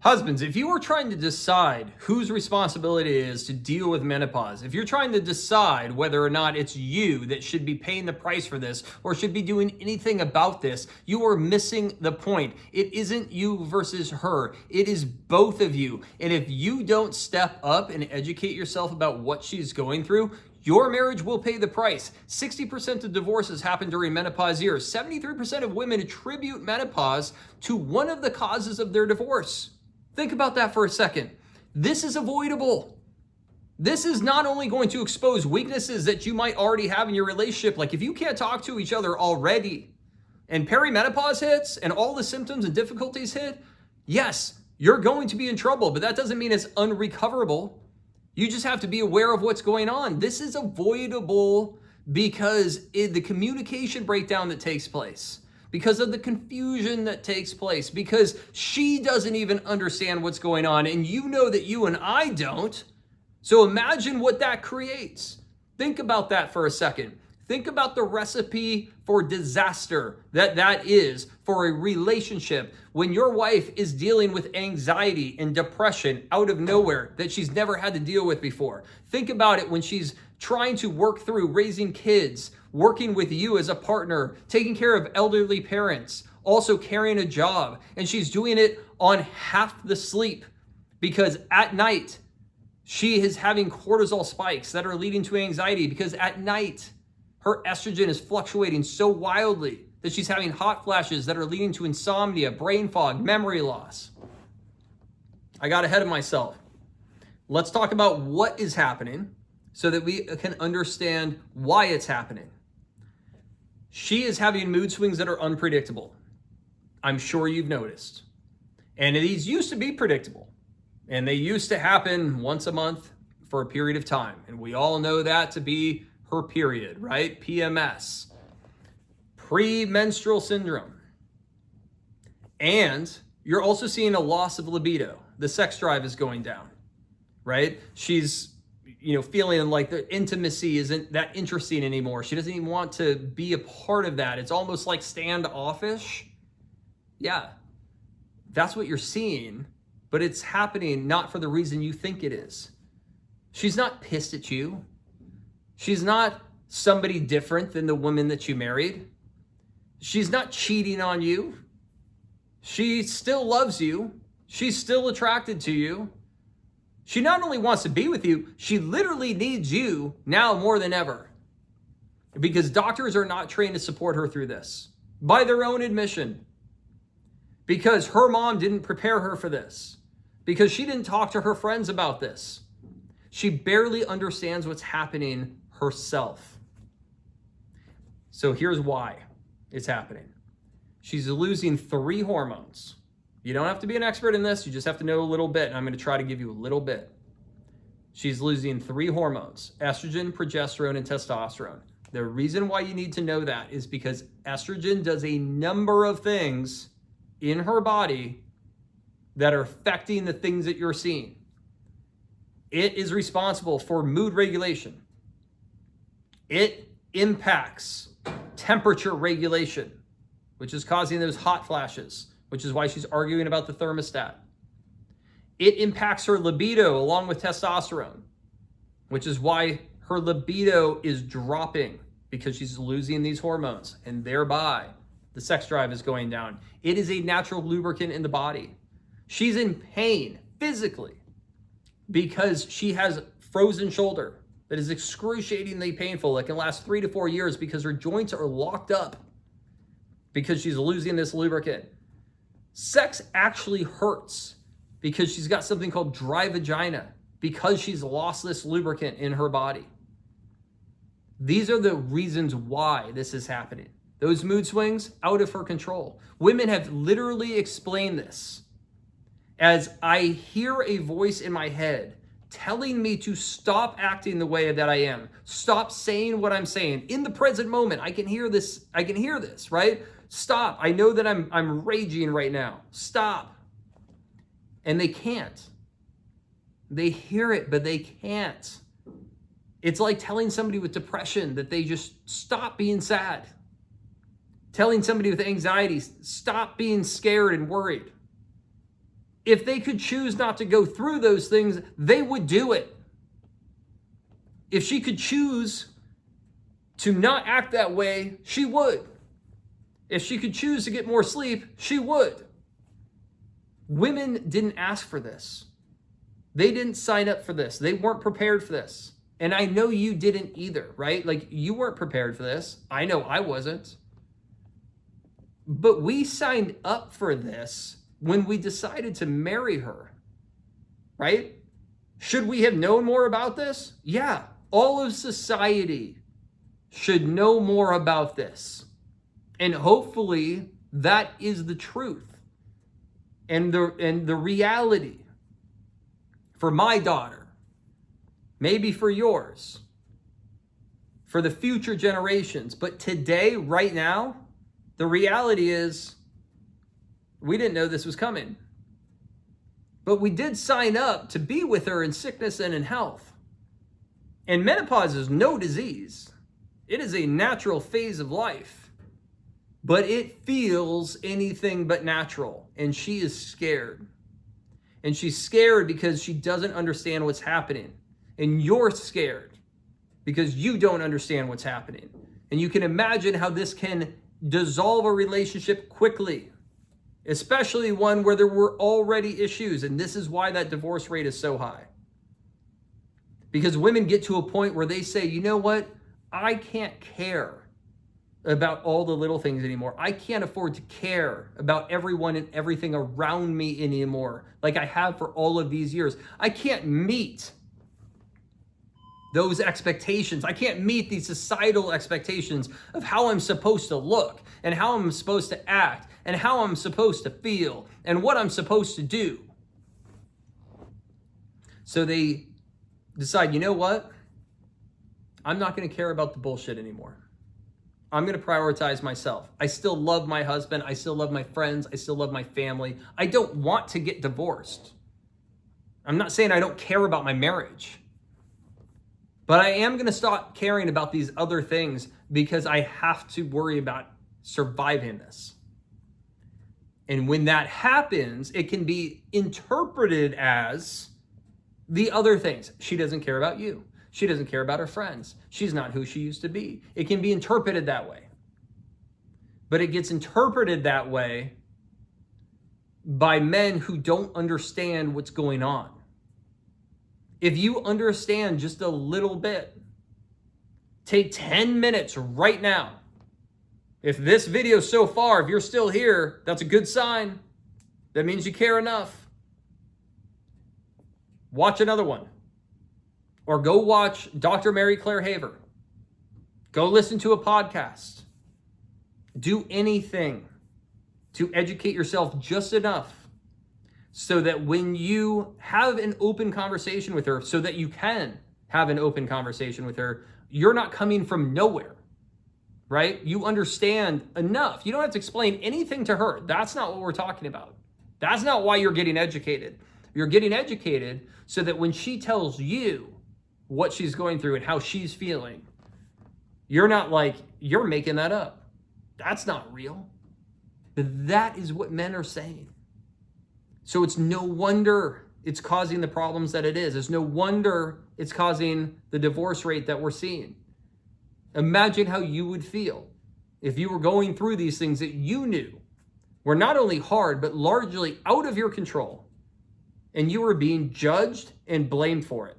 Husbands, if you are trying to decide whose responsibility it is to deal with menopause, if you're trying to decide whether or not it's you that should be paying the price for this or should be doing anything about this, you are missing the point. It isn't you versus her. It is both of you. And if you don't step up and educate yourself about what she's going through, your marriage will pay the price. 60% of divorces happen during menopause years. 73% of women attribute menopause to one of the causes of their divorce. Think about that for a second. This is avoidable. This is not only going to expose weaknesses that you might already have in your relationship, like if you can't talk to each other already and perimenopause hits and all the symptoms and difficulties hit, yes, you're going to be in trouble, but that doesn't mean it's unrecoverable. You just have to be aware of what's going on. This is avoidable because the communication breakdown that takes place, because of the confusion that takes place, because she doesn't even understand what's going on, and you know that you and I don't. So imagine what that creates. Think about that for a second. Think about the recipe for disaster that is for a relationship when your wife is dealing with anxiety and depression out of nowhere that she's never had to deal with before. Think about it when she's trying to work through raising kids, working with you as a partner, taking care of elderly parents, also carrying a job, and she's doing it on half the sleep because at night she is having cortisol spikes that are leading to anxiety because at night her estrogen is fluctuating so wildly that she's having hot flashes that are leading to insomnia, brain fog, memory loss. I got ahead of myself. Let's talk about what is happening so that we can understand why it's happening. She is having mood swings that are unpredictable. I'm sure you've noticed. And these used to be predictable. And they used to happen once a month for a period of time. And we all know that to be her period, right? PMS, premenstrual syndrome. And you're also seeing a loss of libido. The sex drive is going down, right? She's feeling like the intimacy isn't that interesting anymore. She doesn't even want to be a part of that. It's almost like standoffish. Yeah, that's what you're seeing, but it's happening not for the reason you think it is. She's not pissed at you. She's not somebody different than the woman that you married. She's not cheating on you. She still loves you. She's still attracted to you. She not only wants to be with you, she literally needs you now more than ever. Because doctors are not trained to support her through this, by their own admission. Because her mom didn't prepare her for this. Because she didn't talk to her friends about this. She barely understands what's happening herself. So here's why it's happening. She's losing 3 hormones. You don't have to be an expert in this. You just have to know a little bit. And I'm going to try to give you a little bit. She's losing 3 hormones: estrogen, progesterone, and testosterone. The reason why you need to know that is because estrogen does a number of things in her body that are affecting the things that you're seeing. It is responsible for mood regulation. It impacts temperature regulation, which is causing those hot flashes, which is why she's arguing about the thermostat. It impacts her libido along with testosterone, which is why her libido is dropping because she's losing these hormones, and thereby the sex drive is going down. It is a natural lubricant in the body. She's in pain physically because she has frozen shoulder that is excruciatingly painful. It can last 3 to 4 years because her joints are locked up because she's losing this lubricant. Sex actually hurts because she's got something called dry vagina because she's lost this lubricant in her body. These are the reasons why this is happening. Those mood swings, out of her control. Women have literally explained this as I hear a voice in my head telling me to stop acting the way that I am. Stop saying what I'm saying. In the present moment, I can hear this, right? Stop. I know that I'm raging right now. Stop. And they can't. They hear it, but they can't. It's like telling somebody with depression that they just stop being sad. Telling somebody with anxiety, stop being scared and worried. If they could choose not to go through those things, they would do it. If she could choose to not act that way, she would. If she could choose to get more sleep, she would. Women didn't ask for this. They didn't sign up for this. They weren't prepared for this. And I know you didn't either, right? Like, you weren't prepared for this. I know I wasn't. But we signed up for this when we decided to marry her, right? Should we have known more about this? Yeah. All of society should know more about this. And hopefully that is the truth and the reality for my daughter, maybe for yours, for the future generations. But today, right now, the reality is we didn't know this was coming. But we did sign up to be with her in sickness and in health. And menopause is no disease. It is a natural phase of life. But it feels anything but natural. And she is scared. And she's scared because she doesn't understand what's happening. And you're scared because you don't understand what's happening. And you can imagine how this can dissolve a relationship quickly, especially one where there were already issues. And this is why that divorce rate is so high. Because women get to a point where they say, you know what? I can't care about all the little things anymore. I can't afford to care about everyone and everything around me anymore like I have for all of these years. I can't meet those expectations. I can't meet these societal expectations of how I'm supposed to look and how I'm supposed to act and how I'm supposed to feel and what I'm supposed to do. So they decide, you know what? I'm not going to care about the bullshit anymore. I'm going to prioritize myself. I still love my husband. I still love my friends. I still love my family. I don't want to get divorced. I'm not saying I don't care about my marriage. But I am going to stop caring about these other things because I have to worry about surviving this. And when that happens, it can be interpreted as the other things. She doesn't care about you. She doesn't care about her friends. She's not who she used to be. It can be interpreted that way. But it gets interpreted that way by men who don't understand what's going on. If you understand just a little bit, take 10 minutes right now. If this video so far, if you're still here, that's a good sign. That means you care enough. Watch another one. Or go watch Dr. Mary Claire Haver. Go listen to a podcast. Do anything to educate yourself just enough so that when you have an open conversation with her, so that you can have an open conversation with her, you're not coming from nowhere, right? You understand enough. You don't have to explain anything to her. That's not what we're talking about. That's not why you're getting educated. You're getting educated so that when she tells you what she's going through and how she's feeling, you're not like, you're making that up. That's not real. But that is what men are saying. So it's no wonder it's causing the problems that it is. It's no wonder it's causing the divorce rate that we're seeing. Imagine how you would feel if you were going through these things that you knew were not only hard, but largely out of your control, and you were being judged and blamed for it.